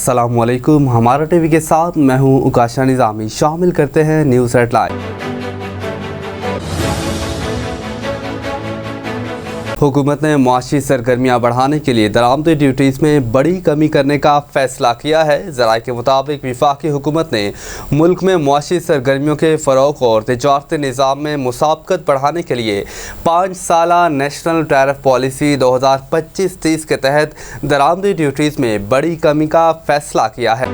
अस्सलाम वालेकुम। हमारा टीवी के साथ मैं हूं उकाशा निज़ामी। शामिल करते हैं न्यूज़ हेडलाइन। हुकूमत ने मुआशी सरगर्मियाँ बढ़ाने के लिए दरामदी ड्यूटीज़ में बड़ी कमी करने का फैसला किया है। ज़राए के मुताबिक वफाकी हुकूमत ने मुल्क में मुआशी सरगर्मियों के फ़रोग़ और तिजारती निज़ाम में मुसाबकत बढ़ाने के लिए 5 साला नेशनल टैरिफ पॉलिसी 2025-30 के तहत दरामदी ड्यूटीज़ में बड़ी कमी का फैसला किया है।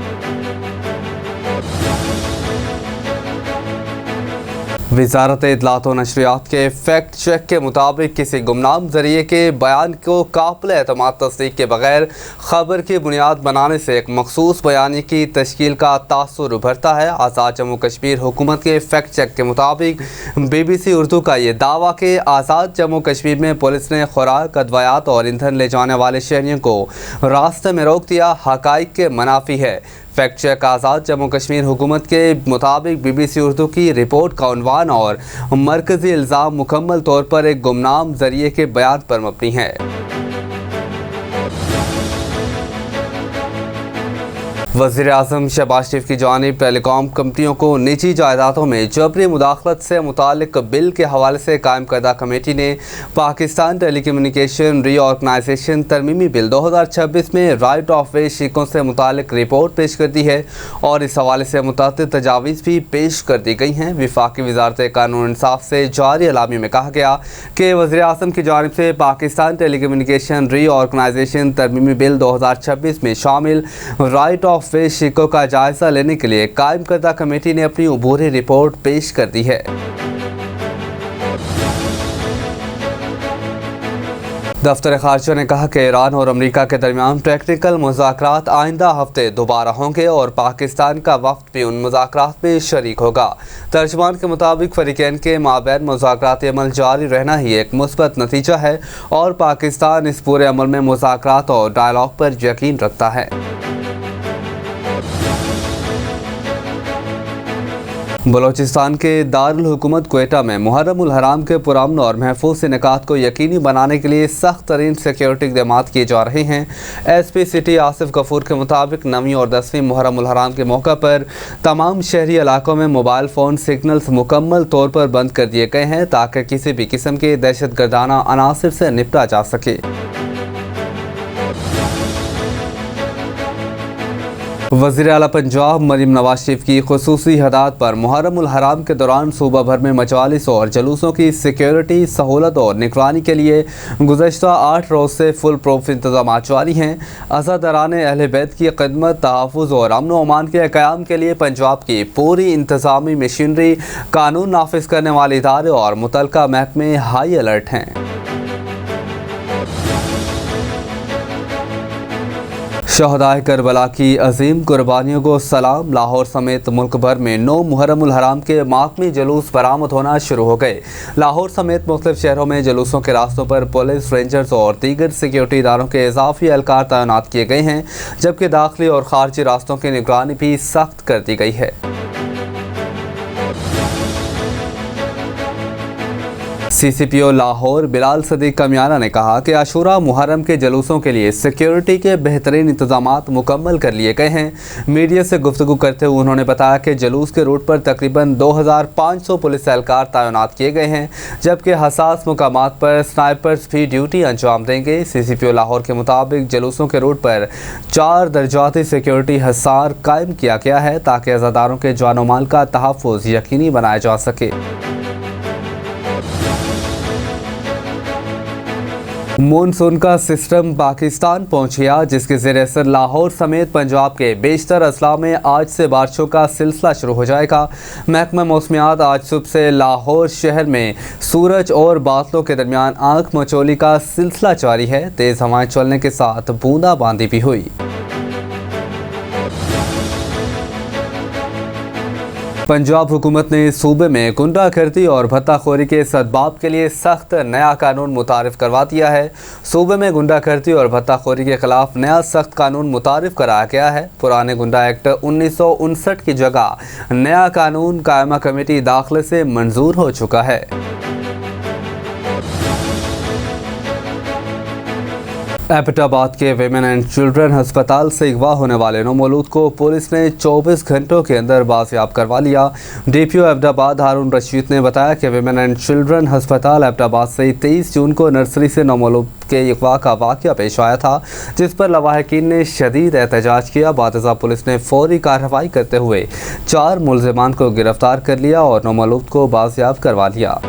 वज़ारत इत्तलात व नशरियात के फैक्ट चेक के मुताबिक किसी गुमनाम जरिए के बयान को काबिल एतमाद तस्दीक के बगैर खबर की बुनियाद बनाने से एक मखसूस बयानी की तश्कील का तासुर उभरता है। आज़ाद जम्मू कश्मीर हुकूमत के फैक्ट चेक के मुताबिक BBC उर्दू का ये दावा कि आज़ाद जम्मू कश्मीर में पुलिस ने खुराक, अदवायात और ईंधन ले जाने वाले शहरियों को रास्ते में रोक दिया, हक़ाइक़ के मनाफी है। फैक्ट चेक आज़ाद जम्मू कश्मीर हुकूमत के मुताबिक BBC उर्दू की रिपोर्ट का उन्वान और मरकज़ी इल्ज़ाम मुकम्मल तौर पर एक गुमनाम जरिए के बयान पर मबनी है। वज़ीर-ए-आज़म शहबाज शरीफ की जानिब टेलीकॉम कंपनियों को निजी जायदादों में जबरी मुदाखलत से मुतालिक बिल के हवाले से कायम करदा कमेटी ने पाकिस्तान टेलीकम्युनिकेशन रीऑर्गनाइजेशन तरमीमी बिल 2026 में राइट ऑफ वे शिकों से मुतालिक रिपोर्ट पेश कर दी है और इस हवाले से मुतअद्दिद तजावीज़ भी पेश कर दी गई हैं। वफाकी वज़ारत कानून इंसाफ से जारी अलामी में कहा गया कि वज़ीर-ए-आज़म की जानिब से पाकिस्तान टेलीकम्युनिकेशन रीऑर्गनाइजेशन तरमीमी बिल 2026 में शामिल राइट ऑफ वे शिकों का जायजा लेने के लिए कायम करदा कमेटी ने अपनी अबूरी रिपोर्ट पेश कर दी है। दफ्तर खारजा ने कहा कि ईरान और अमेरिका के दरमियान टेक्निकल मुज़ाकरात आइंदा हफ्ते दोबारा होंगे और पाकिस्तान का वफ्द भी उन मुज़ाकरात में शरीक होगा। तर्जुमान के मुताबिक फ़रीक़ैन के माबैन मुज़ाकराती अमल जारी रहना ही एक मुस्बत नतीजा है और पाकिस्तान इस पूरे अमल में मुज़ाकरात और डायलॉग पर यकीन रखता है। बलोचिस्तान के दारुल हुकूमत क्वेटा में मुहर्रम उल हराम के पुरअमन और महफूज इनेकात को यकीनी बनाने के लिए सख्त तरीन सिक्योरिटी इक़दामात किए जा रहे हैं। SP सिटी आसिफ गफूर के मुताबिक 9वीं और 10वीं मुहर्रम उल हराम के मौका पर तमाम शहरी इलाकों में मोबाइल फ़ोन सिग्नल्स मुकम्मल तौर पर बंद कर दिए गए हैं ताकि किसी भी किस्म के दहशतगर्दाना अनासिर से निपटा जा सके। वज़ीर आला पंजाब मरीम नवाज शरीफ की खुसूसी हदायत पर मुहर्रम उल हराम के दौरान सूबा भर में मजालिस और जलूसों की सिक्योरिटी सहूलत और निगरानी के लिए गुज़श्ता 8 रोज़ से फुल प्रूफ इंतजाम जारी हैं। अज़ादराने अहले बैत की खिदमत, तहफ़्फ़ुज़ और अमन व अमान के क़याम के लिए पंजाब की पूरी इंतज़ामी मशीनरी, कानून नाफिज करने वाले इदारे और मुतल्लिका महकमे हाई अलर्ट हैं। शहदाए करबला की अजीम कुर्बानियों को सलाम। लाहौर समेत मुल्क भर में 9 मुहर्रम उल हराम के मातमी जुलूस बरामद होना शुरू हो गए। लाहौर समेत मुख्तलिफ शहरों में जुलूसों के रास्तों पर पुलिस, रेंजर्स और दीगर सिक्योरिटी इदारों के इजाफी एहलकार तैनात किए गए हैं, जबकि दाखिली और खारजी रास्तों की निगरानी भी सख्त कर दी गई है। CCPO लाहौर बिलाल सदीक कमियाना ने कहा कि आशूरा मुहर्रम के जुलूसों के लिए सिक्योरिटी के बेहतरीन इंतजामात मुकम्मल कर लिए गए हैं। मीडिया से गुफ्तगू करते हुए उन्होंने बताया कि जुलूस के रूट पर तकरीबन 2500 पुलिस एहलकार तैनात किए गए हैं, जबकि हसास मुकामात पर स्नाइपर्स भी ड्यूटी अंजाम देंगे। CCPO लाहौर के मुताबिक जुलूसों के रूट पर 4 दर्जाती सिक्योरिटी हसार कायम किया गया है ताकि अज़ादारों के जान व माल का तहफ़्फ़ुज़ यकीनी बनाया जा सके। मानसून का सिस्टम पाकिस्तान पहुंच गया, जिसके ज़रिए असर लाहौर समेत पंजाब के बेशतर अजला में आज से बारिशों का सिलसिला शुरू हो जाएगा। महकमा मौसमियात आज सुबह से लाहौर शहर में सूरज और बादलों के दरमियान आंख मचोली का सिलसिला जारी है। तेज़ हवाएं चलने के साथ बूंदाबांदी भी हुई। पंजाब हुकूमत ने सूबे में गुंडागर्दी और भत्ताखोरी के सद्बाब के लिए सख्त नया कानून मुतारिफ करवा दिया है। सूबे में गुंडागर्दी और भत्ताखोरी के खिलाफ नया सख्त कानून मुतारिफ कराया गया है। पुराने गुंडा एक्ट 1959 की जगह नया कानून कायमा कमेटी दाखिले से मंजूर हो चुका है। एबटाबाद के विमेन एंड चिल्ड्रन अस्पताल से अगवा होने वाले नौमौलूद को पुलिस ने 24 घंटों के अंदर बाजियाब करवा लिया। डीपीओ एबटाबाद हारून रशीद ने बताया कि विमेन एंड चिल्ड्रन अस्पताल एबटाबाद से 23 जून को नर्सरी से नौमौलूद के अगवा का वाक़या पेश आया था, जिस पर लवाहकीन ने शदीद एहतजाज किया। बादशाह पुलिस ने फौरी कार्रवाई करते हुए 4 मुलज़िमान को गिरफ्तार कर लिया और नौमौलूद को बाजियाब करवा लिया।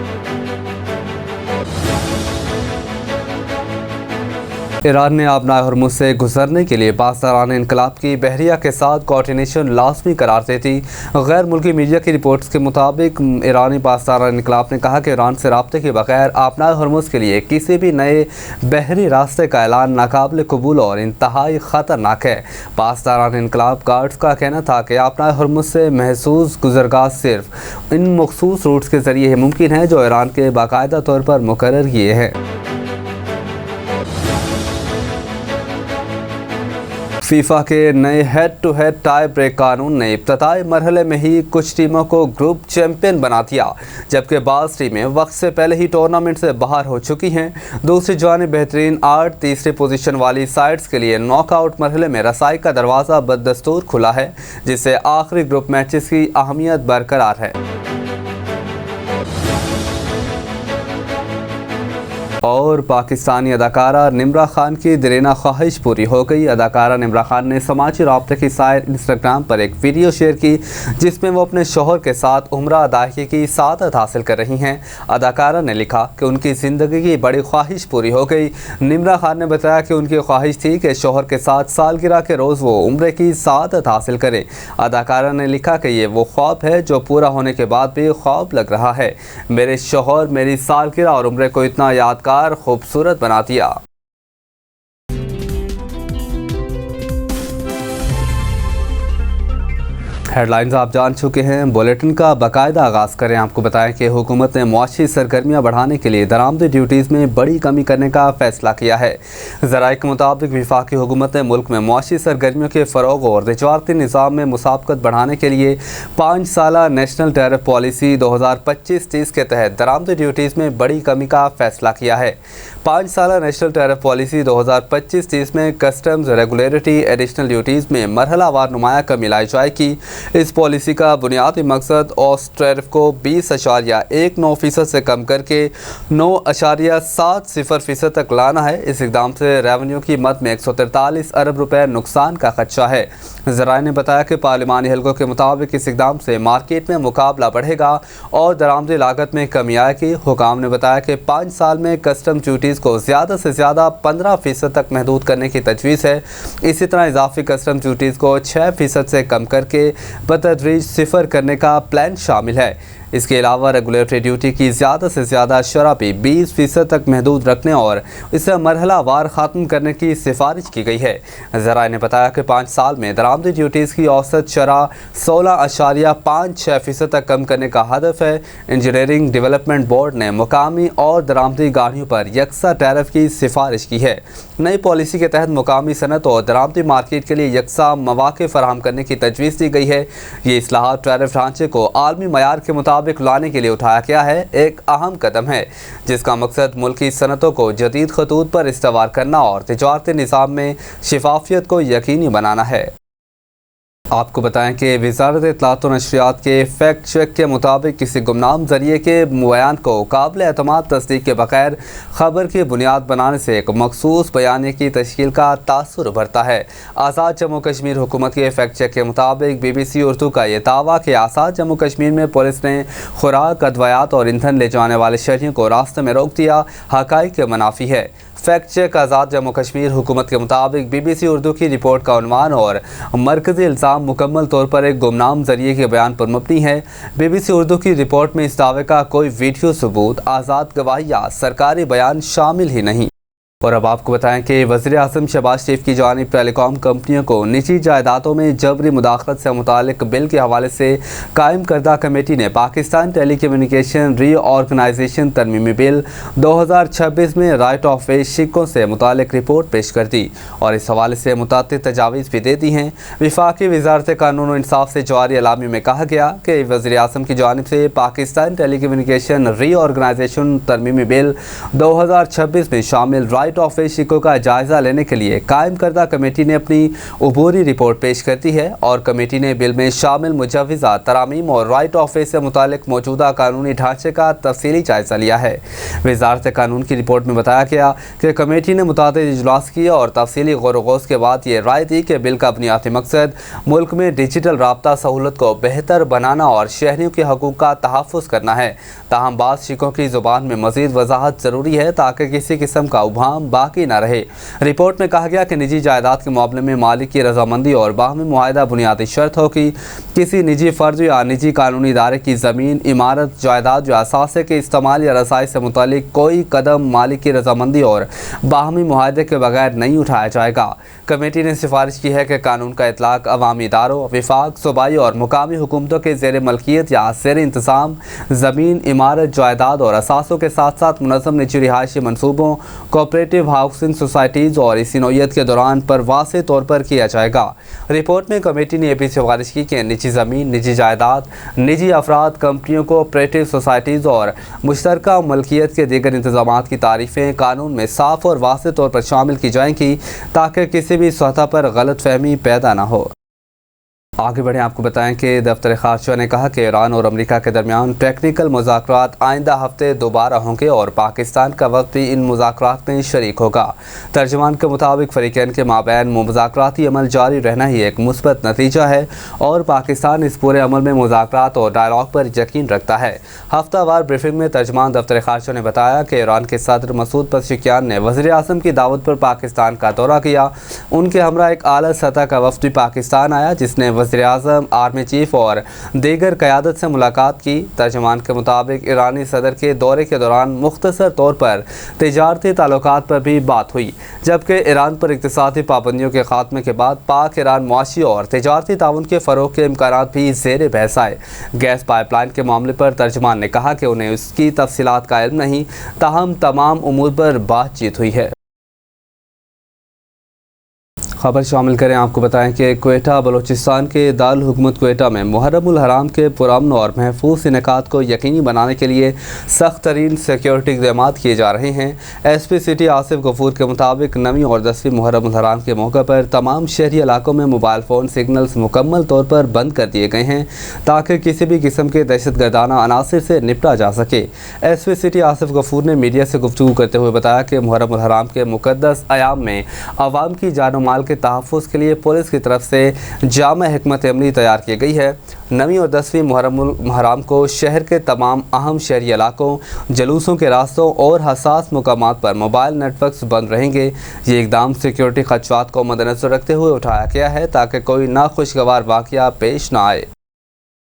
ईरान ने आबनाए हॉर्मुज़ से गुजरने के लिए पासदारान इनकलाब की बहरिया के साथ कोऑर्डिनेशन लाजमी करार देती। गैर मुल्की मीडिया की रिपोर्ट्स के मुताबिक ईरानी पासदारान इनकलाब ने कहा कि ईरान से राब्ते के बगैर आबनाए हॉर्मुज़ के लिए किसी भी नए बहरी रास्ते का ऐलान नाकाबिल कबूल और इंतहाई ख़तरनाक है। पासदारान इनकलाब गार्ड्स का कहना था कि आबनाए हॉर्मुज़ से महसूस गुजरगाह सिर्फ इन मखसूस रूट्स के ज़रिए मुमकिन है जो ईरान के बाकायदा तौर पर मुकर्रर किए हैं। फीफा के नए head to head tie break कानून ने इब्तदाई मरहले में ही कुछ टीमों को ग्रुप चैंपियन बना दिया, जबकि बाज़ टीमें वक्त से पहले ही टूर्नामेंट से बाहर हो चुकी हैं। दूसरी जानिब बेहतरीन 8 तीसरी पोजीशन वाली साइड्स के लिए नॉकआउट मरहले में रसाई का दरवाज़ा बदस्तूर खुला है, जिससे आखिरी ग्रुप मैचेस की अहमियत बरकरार है। और पाकिस्तानी अदाकारा निम्रा खान की दिरेना ख्वाहिश पूरी हो गई। अदाकारा निम्रा खान ने समाजी राब्ते की साइट इंस्टाग्राम पर एक वीडियो शेयर की, जिसमें वो अपने शोहर के साथ उम्रा अदायगी की सादत हासिल कर रही हैं। अदाकारा ने लिखा कि उनकी ज़िंदगी की बड़ी ख्वाहिश पूरी हो गई। निम्रा खान ने बताया कि उनकी ख्वाहिश थी कि शोहर के साथ सालगिरह के रोज़ वो उम्रे की सादत हासिल करें। अदाकारा ने लिखा कि ये वो ख्वाब है जो पूरा होने के बाद भी ख्वाब लग रहा है। मेरे शोहर मेरी सालगिरह और उम्रे को इतना यादगार खूबसूरत बना दिया। हेडलाइंस आप जान चुके हैं, बुलेटिन का बाकायदा आगाज़ करें। आपको बताएं कि हुकूमत ने मुआशी सरगर्मियाँ बढ़ाने के लिए दरामदी ड्यूटीज़ में बड़ी कमी करने का फैसला किया है। ज़राए के मुताबिक वफाकी हुकूमत ने मुल्क में मुआशी सरगर्मियों के फ़रोग़ और तजारती निज़ाम में मुसाबकत बढ़ाने के लिए 5 साला नेशनल टैरिफ पॉलिसी 2025-30 के तहत दरामदी ड्यूटीज़ में बड़ी कमी का फैसला किया है। 5 साला नेशनल टैरिफ पॉलिसी 2025-30 में कस्टम्स रेगुलेटरी एडिशनल ड्यूटीज़ में मरहलावार नुमाया कमी लाई जाएगी। इस पॉलिसी का बुनियादी मकसद औसत टैरिफ को 20.19% से कम करके 9.70% तक लाना है। इस इक़दाम से रेवेन्यू की मद में 143 अरब रुपए नुकसान का खदशा है। ज़राए ने बताया कि पार्लिमानी हल्कों के मुताबिक इस इक़दाम से मार्केट में मुकाबला बढ़ेगा और दरामदी लागत में कमी आएगी। हुकाम ने बताया कि 5 साल में कस्टम ड्यूटीज़ को ज़्यादा से ज़्यादा 15% तक महदूद करने की तजवीज़ है। इसी तरह इजाफी कस्टम ड्यूटीज़ को 6% से कम करके बतदरीज सिफर करने का प्लान शामिल है। इसके अलावा रेगुलेटरी ड्यूटी की ज़्यादा से ज़्यादा शरह भी 20% तक महदूद रखने और इसे मरहला वार ख़त्म करने की सिफारिश की गई है। ज़राए ने बताया कि 5 साल में दरामदी ड्यूटीज़ की औसत शरह 16.56% तक कम करने का हदफ है। इंजीनियरिंग डेवलपमेंट बोर्ड ने मुकामी और दरामदी गाड़ियों पर यकसा टैरिफ की सिफारिश की है। नई पॉलिसी के तहत मुकामी सनत और दरामदी मार्केट के लिए यकसा मौक़े फराहम करने की तजवीज़ दी गई है। ये इस्लाहात टैरिफ ढांचे को आलमी मयार के मुताबिक लाने के लिए उठाया गया है। एक अहम कदम है जिसका मकसद मुल्की सनतों को जदीद खतूत पर इस्तवार करना और तिजारती निज़ाम में शफाफियत को यकीनी बनाना है। आपको बताएं कि वज़ारत इत्तलात व नशरियात के फैक्ट चेक के मुताबिक किसी गुमनाम ज़रिए के बयान को काबिल एतमाद तस्दीक के बगैर ख़बर की बुनियाद बनाने से एक मखसूस बयानी की तश्कील का तासुर उभरता है। आज़ाद जम्मू कश्मीर हुकूमत के फैक्ट चेक के मुताबिक BBC उर्दू का ये दावा कि आज़ाद जम्मू कश्मीर में पुलिस ने खुराक, अद्वियात और ईंधन ले जाने वाले शहरियों को रास्ते में रोक दिया, हक़ाइक़ के मुनाफी है। फैक्ट चेक आज़ाद जम्मू कश्मीर हुकूमत के मुताबिक BBC उर्दू की रिपोर्ट का उन्वान और मरकज़ी इल्ज़ाम मुकम्मल तौर पर एक गुमनाम ज़रिए के बयान पर मबनी है। BBC उर्दू की रिपोर्ट में इस दावे का कोई वीडियो सबूत, आज़ाद गवाही या सरकारी बयान शामिल ही नहीं। और अब आपको बताएं कि वज़ीर-ए-आज़म शहबाज शरीफ की जानिब टेलीकॉम कंपनियों को निजी जायदादों में जबरी मुदाखलत से मुतालिक बिल के हवाले से कायम करदा कमेटी ने पाकिस्तान टेली कम्युनिकेशन रीऑर्गनाइजेशन तरमीमी बिल 2026 में राइट ऑफ वे शिक्कों से मुतालिक रिपोर्ट पेश कर दी और इस हवाले से मुतअद्दिद तजावीज़ भी दे दी हैं। वफाकी वज़ारत कानून और इंसाफ से जारी एलामी में कहा गया कि वज़ीर-ए-आज़म की जानिब से पाकिस्तान टेली कम्युनिकेशन रीऑर्गनाइजेशन तरमीमी बिल 2026 में शामिल राइट ऑफ वे शिकों का जायजा लेने के लिए कायम करदा कमेटी ने अपनी अबूरी रिपोर्ट पेश कर दी है और कमेटी ने बिल में शामिल मुजव्वज़ा तरामीम और राइट ऑफ वे से मुतालिक मौजूदा कानूनी ढांचे का तफसीली जायजा लिया है। वज़ारत कानून की रिपोर्ट में बताया गया कि कमेटी ने मुतादिद इजलास किया और तफसीली गौर-व-ग़ौज़ के बाद ये राय दी कि बिल का बुनियादी मकसद मुल्क में डिजिटल राब्ता सहूलत को बेहतर बनाना और शहरियों के हकूक़ का तहफ़्फ़ुज़ करना है। ताहम बाज़ शिकों की ज़ुबान में मज़ीद वज़ाहत ज़रूरी है ताकि किसी किस्म का उबहम बाकी न रहे। रिपोर्ट में कहा गया कि निजी जायदाद के मामले में मालिक की रजामंदी और बाहमी मुआहदा बुनियादी शर्त हो कि किसी निजी फ़र्द या निजी कानूनी इदारे की ज़मीन, इमारत, जायदाद या असासे के इस्तेमाल या रसाई से मुतालिक कोई कदम मालिक की रजामंदी और बाहमी मुआहदे के बगैर नहीं उठाया जाएगा। कमेटी ने सिफारिश की है कि कानून का इतलाक़ अवामी इदारों, विफाक, सूबाई और मुकामी हुकूमतों के ज़ेर मलकियत या ज़ेर इंतज़ाम ज़मीन, इमारत, जायदाद और असासों के साथ साथ मुनज़्ज़म निजी रिहायशी मनसूबों, कोऑपरेटिव हाउसिंग सोसाइटीज़ और इसी नौइयत के दौरान पर वाज़ेह तौर पर किया जाएगा। रिपोर्ट में कमेटी ने यह भी सिफारिश की कि निजी ज़मीन, निजी जायदाद, निजी अफराद, कंपनियों, कोऑपरेटिव सोसाइटीज़ और मुश्तरका मलकियत के दीगर इंतज़ामात की तारीफ़ें कानून में साफ़ और वाज़ेह तौर पर शामिल की जाएंगी ताकि किसी भी सतह पर गलतफहमी पैदा न हो। आगे बढ़ें, आपको बताएं कि दफ्तर ख़ारजा ने कहा कि ईरान और अमेरिका के दरमियान टेक्निकल मुज़ाकरात आइंदा हफ्ते दोबारा होंगे और पाकिस्तान का वक्त भी इन मुज़ाकरात में शरीक होगा। तर्जुमान के मुताबिक फ़रीक़ैन के माबैन मुज़ाकराती अमल जारी रहना ही एक मुस्बत नतीजा है और पाकिस्तान इस पूरे अमल में मुज़ाकरात और डायलॉग पर यकीन रखता है। हफ्तावार ब्रीफिंग में तर्जुमान दफ्तर ख़ारजा ने बताया कि ईरान के सदर मसूद पज़ेश्कियान ने वज़ीर आज़म की दावत पर पाकिस्तान का दौरा किया। उनके हमरा एक आला सतह का वफ़द भी पाकिस्तान आया जिसने वज़ीर-ए-आज़म, आर्मी चीफ और दीगर क़यादत से मुलाकात की। तर्जुमान के मुताबिक ईरानी सदर के दौरे के दौरान मुख्तसर तौर पर तिजारती ताल्लुकात पर भी बात हुई, जबकि ईरान पर इक़्तिसादी पाबंदियों के खात्मे के बाद पाक ईरान मुआशी और तिजारती ताउन के फ़रोग़ के इम्कानात भी ज़ेर बहस आए। गैस पाइपलाइन के मामले पर तर्जुमान ने कहा कि उन्हें उसकी तफसीलात का इल्म नहीं, ताहम तमाम उमूर पर बातचीत हुई है। खबर शामिल करें, आपको बताएं कि क्वेटा बलूचिस्तान के दारुल हुकूमत क्वेटा में मुहर्रमुल हराम के पुरअमन और महफूज इनेकाद को यकीनी बनाने के लिए सख्त तरीन सिक्योरिटी इक़दामात किए जा रहे हैं। SP सिटी आसिफ गफूर के मुताबिक 9वीं और 10वीं मुहर्रमुल हराम के मौके पर तमाम शहरी इलाकों में मोबाइल फ़ोन सिग्नल्स मुकम्मल तौर पर बंद कर दिए गए हैं ताकि किसी भी किस्म के दहशतगर्दाना अनासर से निपटा जा सके। SP सिटी आसिफ गफूर ने मीडिया से गुफ्तगू करते हुए बताया कि मुहर्रमुल हराम के मुक़द्दस अयाम में आवाम की जान और माल के तहफ़्फ़ुज़ के लिए पुलिस की तरफ से जामा हिकमत अमली तैयार की गई है। 9वीं और 10वीं मुहर्रमुल हराम को शहर के तमाम अहम शहरी इलाकों, जुलूसों के रास्तों और हसास मुकामात पर मोबाइल नेटवर्क्स बंद रहेंगे। ये इक़दाम सिक्योरिटी ख़दशात को मद्देनज़र रखते हुए उठाया गया है ताकि कोई नाखुशगवार वाक़या पेश न आए।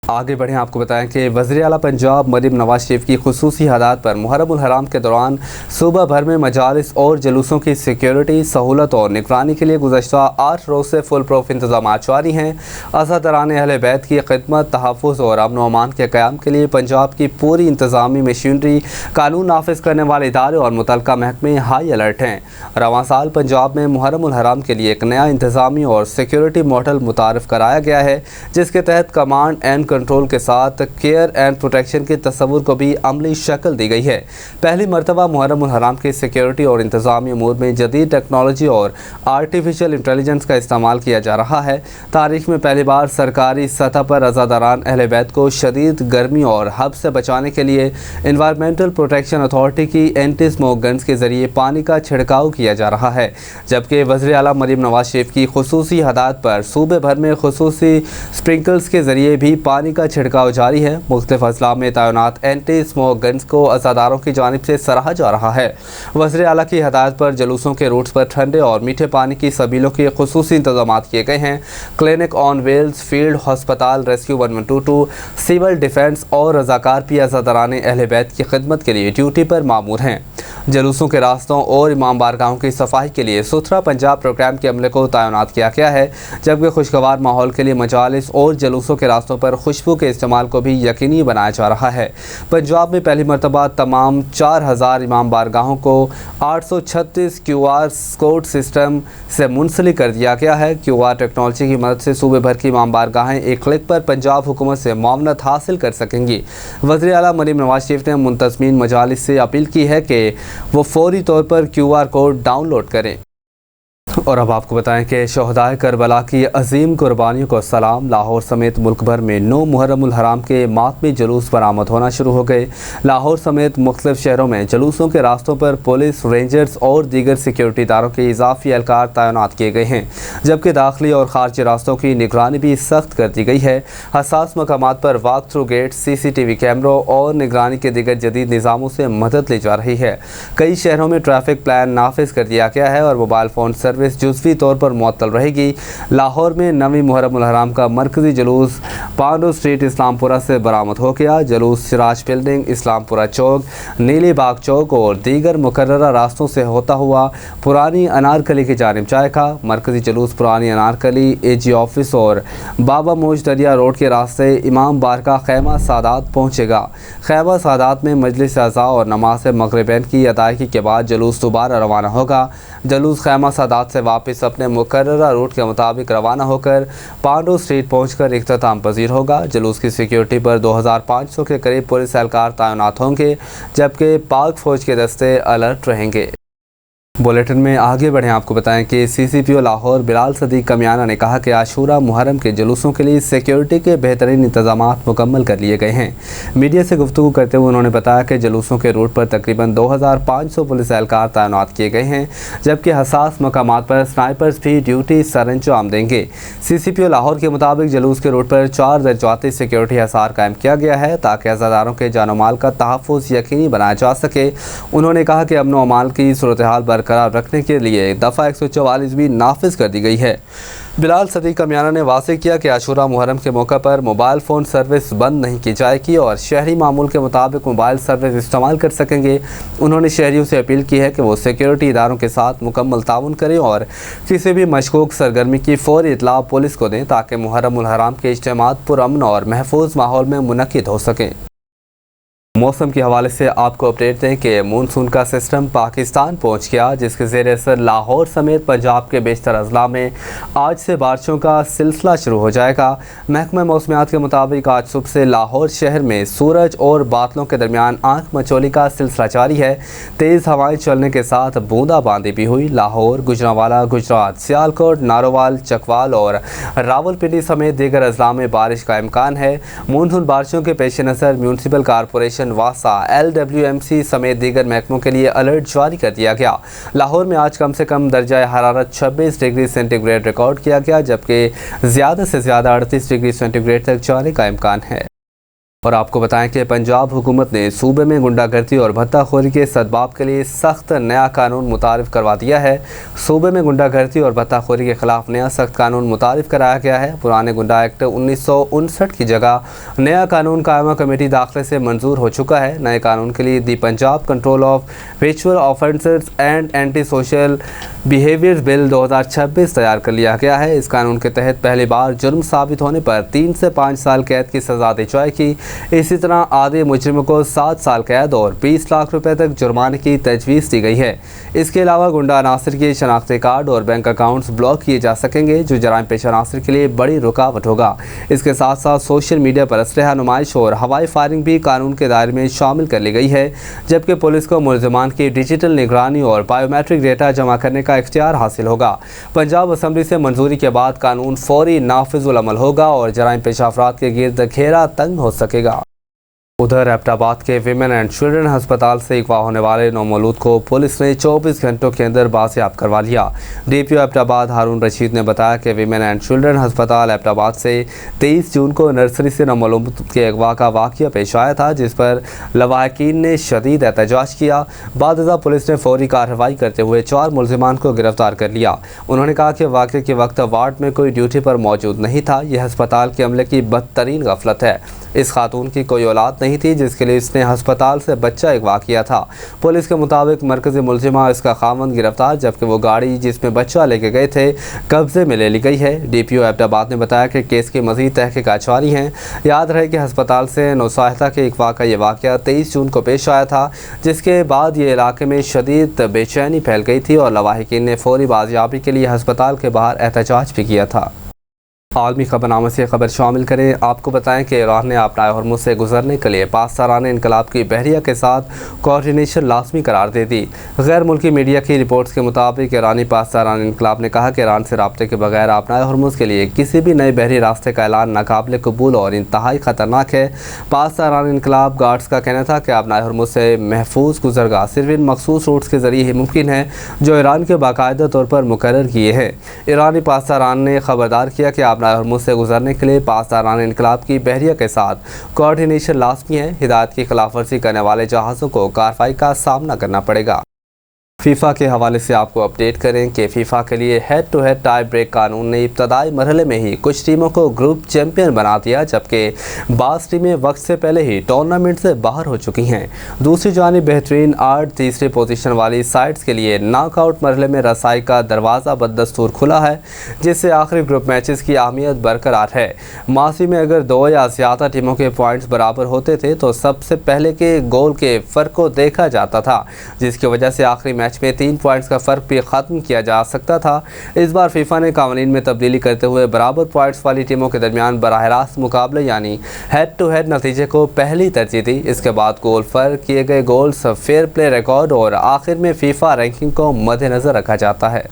आगे बढ़ें, आपको बताएं कि वज़ीर आला पंजाब मरीम नवाज शरीफ की खुसूसी हदायत पर मुहर्रमुल हराम के दौरान सूबा भर में मजालिस और जुलूसों की सिक्योरिटी, सहूलत और निगरानी के लिए गुज़श्ता 8 रोज़ से फुल प्रूफ इंतज़ाम जारी हैं। अज़ादरान अहले बैत की खिदमत, तहफ़्फ़ुज़ और अमन व अमान के क़याम के लिए पंजाब की पूरी इंतज़ामी मशीनरी, कानून नाफिज करने वाले इदारे और मुतल्लिक़ा महकमे हाई अलर्ट हैं। रवां साल पंजाब में मुहर्रमुल हराम के लिए एक नया इंतज़ामी और सिक्योरिटी मॉडल मुतारफ़ कराया गया है जिसके तहत कमांड एंड कंट्रोल के साथ केयर एंड प्रोटेक्शन के तस्वुर को भी अमली शक्ल दी गई है। पहली मरतबा मुहर्रमुल हराम की सिक्योरिटी और इंतज़ामी अमूर में जदीद टेक्नोलॉजी और आर्टिफिशियल इंटेलिजेंस का इस्तेमाल किया जा रहा है। तारीख में पहली बार सरकारी सतह पर अज़ादरान अहले बैत को शदीद गर्मी और हब से बचाने के लिए इन्वायरमेंटल प्रोटेक्शन अथॉरिटी की एंटी स्मोक गन्स के ज़रिए पानी का छिड़काव किया जा रहा है, जबकि वज़ीर आला मरीम नवाज शरीफ की खुसूसी हदायत पर सूबे भर में खुसूसी स्प्रिंकल्स के ज़रिए भी पानी का छिड़काव जारी है। मुख्तलिफ अजला में तैनात एंटी स्मोक गन्स को अज़ादारों की जानिब से सराहा जा रहा है। वज़ीर आला की हदायत पर जुलूसों के रूट्स पर ठंडे और मीठे पानी की सबीलों के खुसूसी इंतजाम किए गए हैं। क्लिनिक ऑन व्हील्स, फील्ड हस्पताल, रेस्क्यू 1122, सिविल डिफेंस और रजाकार भी अज़ादरान अहले बैत की खिदमत के लिए ड्यूटी पर मामूर हैं। जुलूसों के रास्तों और इमाम बारगाहों की सफाई के लिए सुथरा पंजाब प्रोग्राम के अमले को तैनात किया गया है, जबकि खुशगवार माहौल के लिए मजालिस और जुलूसों के रास्तों पर खुशबू के इस्तेमाल को भी यकीनी बनाया जा रहा है। पंजाब में पहली मरतबा तमाम 4000 इमाम बारगाहों को 836 QR कोड सिस्टम से मुंसलिक कर दिया गया है। QR टेक्नोलॉजी की मदद से सूबे भर की इमाम बारगाहें एक क्लिक पर पंजाब हुकूमत से मामनत हासिल कर सकेंगी। वज़ीर आला मरीम नवाज शरीफ ने मुंतज़मीन मजालिस से अपील की है कि वो फौरी तौर पर QR कोड डाउनलोड करें। और अब आपको बताएं कि शहदाए करबला की अजीम कुर्बानियों को सलाम। लाहौर समेत मुल्क भर में 9 मुहर्रम उल हराम के मातमी जुलूस बरामद होना शुरू हो गए। लाहौर समेत मुख्तलिफ शहरों में जुलूसों के रास्तों पर पुलिस, रेंजर्स और दीगर सिक्योरिटी इदारों के इजाफी एहलकार तैनात किए गए हैं, जबकि दाखिली और खारजी रास्तों की निगरानी भी सख्त कर दी गई है। हसास मकामात पर वॉक थ्रू गेट, CCTV कैमरों और निगरानी के दीगर जदीद निज़ामों से मदद ली जा रही है। कई शहरों में ट्रैफिक प्लान नाफिज कर दिया गया है और मोबाइल फ़ोन सर्विस जुज़वी तौर पर मुअत्तल रहेगी। लाहौर में 9वीं मुहर्रम उल हराम का मरकजी जुलूस पांडू स्ट्रीट इस्लामपुरा से बरामद हो गया। जुलूस सिराज बिल्डिंग, इस्लामपुरा चौक, नीली बाग चौक और दीगर मुकर्ररा रास्तों से होता हुआ पुरानी अनारकली की जानिब जाएगा। मरकजी जुलूस पुरानी अनारकली, AG ऑफिस और बाबा मोज दरिया रोड के रास्ते इमाम बारका खैमा सादात पहुँचेगा। खैमा सादात में मजलिस अज़ा और नमाज मगरिबैन की अदायगी के बाद जुलूस दोबारा रवाना होगा। जुलूस खैमा सादात से वापस अपने मुकर्ररा रूट के मुताबिक रवाना होकर पांडू स्ट्रीट पहुंचकर इख्तिताम पजीर होगा। जुलूस की सिक्योरिटी पर 2500 के करीब पुलिस एहलकार तैनात होंगे, जबकि पाक फौज के दस्ते अलर्ट रहेंगे। बुलेटिन में आगे बढ़ें, आपको बताएं कि CCPO लाहौर बिलाल सदीक कमियाना ने कहा कि आशूरा मुहर्रम के जुलूसों के लिए सिक्योरिटी के बेहतरीन इंतजामात मुकम्मल कर लिए गए हैं। मीडिया से गुफ्तगू करते हुए उन्होंने बताया कि जुलूसों के रूट पर तकरीबन 2500 पुलिस एहलकार तैनात किए गए हैं, जबकि हसास मकामात पर स्नाइपर्स भी ड्यूटी सर अंजाम देंगे। CCPO लाहौर के मुताबिक जुलूस के रूट पर 4 दर्जाती सिक्योरिटी हसार कायम किया गया है ताकि अज़ादारों के जान माल का तहफ़्फ़ुज़ यकीनी बनाया जा सके। उन्होंने कहा कि अमन व अमाल की सूरत हाल करार रखने के लिए दफ़ा 144 भी नाफिज कर दी गई है। बिलाल सदीक कमियाना ने वाज़ेह किया कि आशूरा मुहर्रम के मौके पर मोबाइल फ़ोन सर्विस बंद नहीं की जाएगी और शहरी मामूल के मुताबिक मोबाइल सर्विस इस्तेमाल कर सकेंगे। उन्होंने शहरियों से अपील की है कि वो सिक्योरिटी इदारों के साथ मुकम्मल ताउन करें और किसी भी मशकूक सरगर्मी की फौरी इत्तला पुलिस को दें ताकि मुहर्रम उल हराम के इज्तिमात पुरअमन और महफूज माहौल में मुनक्किद हो सकें। मौसम के हवाले से आपको अपडेट दें कि मानसून का सिस्टम पाकिस्तान पहुंच गया, जिसके ज़ेर असर लाहौर समेत पंजाब के बेशतर अजला में आज से बारिशों का सिलसिला शुरू हो जाएगा। महकमा मौसमियात के मुताबिक आज सुबह से लाहौर शहर में सूरज और बादलों के दरमियान आंख मचोली का सिलसिला जारी है। तेज़ हवाएं चलने के साथ बूंदाबांदी भी हुई। लाहौर, गुजरांवाला, गुजरात, सियालकोट, नारोवाल, चकवाल और रावलपिंडी समेत दीगर अजला में बारिश का इम्कान है। मानसून बारिशों के पेश नज़र म्यूनसिपल कॉरपोरेशन वासा, LWMC समेत दीगर महकमों के लिए अलर्ट जारी कर दिया गया। लाहौर में आज कम से कम दर्जा हरारत 26 डिग्री सेंटीग्रेड रिकॉर्ड किया गया, जबकि ज़्यादा से ज़्यादा 38 डिग्री सेंटीग्रेड तक जाने का इम्कान है। और आपको बताएं कि पंजाब हुकूमत ने सूबे में गुंडागर्दी और भत्ताखोरी के सदबाब के लिए सख्त नया कानून मुतारिफ करवा दिया है। सूबे में गुंडागर्दी और भत्ताखोरी के खिलाफ नया सख्त कानून मुतारिफ कराया गया है। पुराने गुंडा एक्ट 1959 की जगह नया कानून कायमा कमेटी दाखिले से मंजूर हो चुका है। नए कानून के लिए दी पंजाब कंट्रोल ऑफ विचुअल offences and anti social behaviours bill 2026 तैयार कर लिया गया है। इस कानून के तहत पहली बार जुर्म साबित होने पर 3 से 5 साल कैद की सजा दी जाएगी। इसी तरह आधे मुजरिमों को 7 साल कैद और 20 लाख रुपए तक जुर्माने की तजवीज़ दी गई है। इसके अलावा गुंडा अनासर के शनाख्ती कार्ड और बैंक अकाउंट्स ब्लॉक किए जा सकेंगे, जो जराइम पेशा अनासर के लिए बड़ी रुकावट होगा। इसके साथ साथ सोशल मीडिया पर असलहा नुमाइश और हवाई फायरिंग भी कानून के दायरे में शामिल कर ली गई है, जबकि पुलिस को मुलजमान की डिजिटल निगरानी और बायोमेट्रिक डेटा जमा करने का इख्तियार हासिल होगा। पंजाब असम्बली से मंजूरी के बाद कानून फौरी नाफिजुल अमल होगा और जराइम पेशा अफराद के गिर्द घेरा तंग हो सकेगा। उधर एबटाबाद के विमेन एंड चिल्ड्रन अस्पताल से अगवा होने वाले नौमौलूद को पुलिस ने 24 घंटों के अंदर बाजियाब करवा लिया। DPO एबटाबाद हारून रशीद ने बताया कि विमेन एंड चिल्ड्रन अस्पताल एबटाबाद से 23 जून को नर्सरी से नौमौलूद के अगवा का वाक़या पेश आया था, जिस पर लवाहकीन ने शदीद एहतजाज किया। बादशाह पुलिस ने फौरी कार्रवाई करते हुए 4 मुलजिमान को गिरफ्तार कर लिया। उन्होंने कहा कि वाक़े के वक्त वार्ड में कोई ड्यूटी पर मौजूद नहीं था। यह अस्पताल के अमले की बदतरीन गफलत है। इस खातून की कोई औलाद नहीं थी, जिसके लिए इसने अस्पताल से बच्चा अगवा किया था। पुलिस के मुताबिक मरकज़ी मुलजिमा इसका खामन गिरफ्तार, जबकि वो गाड़ी जिसमें बच्चा लेके गए थे कब्जे में ले ली गई है। DPO एबटाबाद ने बताया कि केस की मज़ीद तहक़ीक़ात जारी हैं। याद रहे कि अस्पताल से नौसहायता के अगवा का ये वाक़या 23 जून को पेश आया था, जिसके बाद ये इलाके में शदीद बेचैनी फैल गई थी और लवाहिकीन ने फौरी बाजियाबी के लिए अस्पताल के बाहर एहतजाज भी किया था। عالمی خبرنامے سے خبر شامل کریں۔ آپ کو بتائیں کہ ایران نے آبنائے ہرمز سے گزرنے کے لیے پاسداران انقلاب کی بحریہ کے ساتھ کوارڈینیشن لازمی قرار دے دی۔ غیر ملکی میڈیا کی رپورٹس کے مطابق ایرانی پاسداران انقلاب نے کہا کہ ایران سے رابطے کے بغیر آبنائے ہرمز کے لیے کسی بھی نئے بحری راستے کا اعلان ناقابل قبول اور انتہائی خطرناک ہے۔ پاسداران انقلاب گارڈز کا کہنا تھا کہ آبنائے ہرمز سے محفوظ گزرگاہ صرف ان مخصوص روٹس کے ذریعے ہی ممکن ہے جو ایران کے باقاعدہ طور پر مقرر کیے ہیں۔ ایرانی پاسداران نے خبردار کیا کہ آبنائے ہرمز سے گزرنے کے لیے پاسداران انقلاب کی بحریہ کے ساتھ کوارڈینیشن لازمی ہے۔ ہدایت کی خلاف ورزی کرنے والے جہازوں کو کارروائی کا سامنا کرنا پڑے گا۔ فیفا کے حوالے سے آپ کو اپڈیٹ کریں کہ فیفا کے لیے head to head tie break قانون نے ابتدائی مرحلے میں ہی کچھ ٹیموں کو گروپ چیمپئن بنا دیا، جبکہ بعض ٹیمیں وقت سے پہلے ہی ٹورنامنٹ سے باہر ہو چکی ہیں۔ دوسری جانب بہترین 8 تیسری پوزیشن والی سائٹس کے لیے ناک آؤٹ مرحلے میں رسائی کا دروازہ بدستور کھلا ہے، جس سے آخری گروپ میچز کی اہمیت برقرار ہے۔ ماضی میں اگر 2 یا زیادہ ٹیموں کے پوائنٹس برابر ہوتے تھے تو سب سے پہلے کے گول کے فرق کو دیکھا جاتا تھا، جس کی وجہ سے آخری میچ میں 3 پوائنٹس کا فرق بھی ختم کیا جا سکتا تھا۔ اس بار فیفا نے قوانین میں تبدیلی کرتے ہوئے برابر پوائنٹس والی ٹیموں کے درمیان براہ راست مقابلے یعنی ہیڈ ٹو ہیڈ نتیجے کو پہلی ترجیح دی۔ اس کے بعد گول فرق، کیے گئے گولز، فیئر پلے ریکارڈ اور آخر میں فیفا رینکنگ کو مد نظر رکھا جاتا ہے۔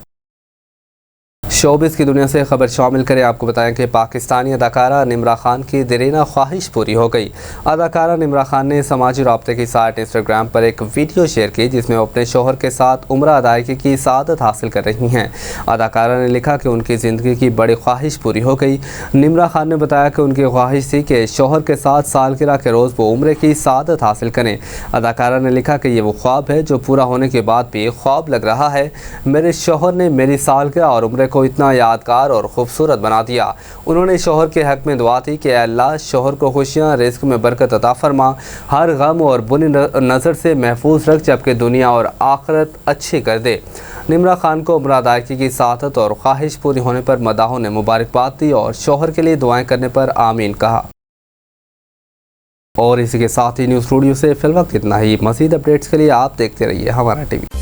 شوبز کی دنیا سے خبر شامل کریں۔ آپ کو بتائیں کہ پاکستانی اداکارہ نمرا خان کی دیرینہ خواہش پوری ہو گئی۔ اداکارہ نمرا خان نے سماجی رابطے کی سائٹ انسٹاگرام پر ایک ویڈیو شیئر کی جس میں وہ اپنے شوہر کے ساتھ عمرہ ادائیگی کی سعادت حاصل کر رہی ہیں۔ اداکارہ نے لکھا کہ ان کی زندگی کی بڑی خواہش پوری ہو گئی۔ نمرا خان نے بتایا کہ ان کی خواہش تھی کہ شوہر کے ساتھ سالگرہ کے روز وہ عمرے کی سعادت حاصل کریں۔ اداکارہ نے لکھا کہ یہ وہ خواب ہے جو پورا ہونے کے بعد بھی خواب لگ رہا ہے۔ میرے شوہر نے میری سالگرہ اور عمرے کو اتنا یادگار اور خوبصورت بنا دیا۔ انہوں نے شوہر کے حق میں دعا کی کہ اے اللہ شوہر کو خوشیاں، رزق میں برکت عطا فرما، ہر غم اور بری نظر سے محفوظ رکھ، جبکہ دنیا اور آخرت اچھی کر دے۔ نمرا خان کو عمرہ ادائیگی کی سعادت اور خواہش پوری ہونے پر مداحوں نے مبارکباد دی اور شوہر کے لیے دعائیں کرنے پر آمین کہا۔ اور اسی کے ساتھ ہی نیوز اسٹوڈیو سے فی الوقت اتنا ہی۔ مزید اپڈیٹس کے لیے آپ دیکھتے رہیے ہمارا ٹی وی۔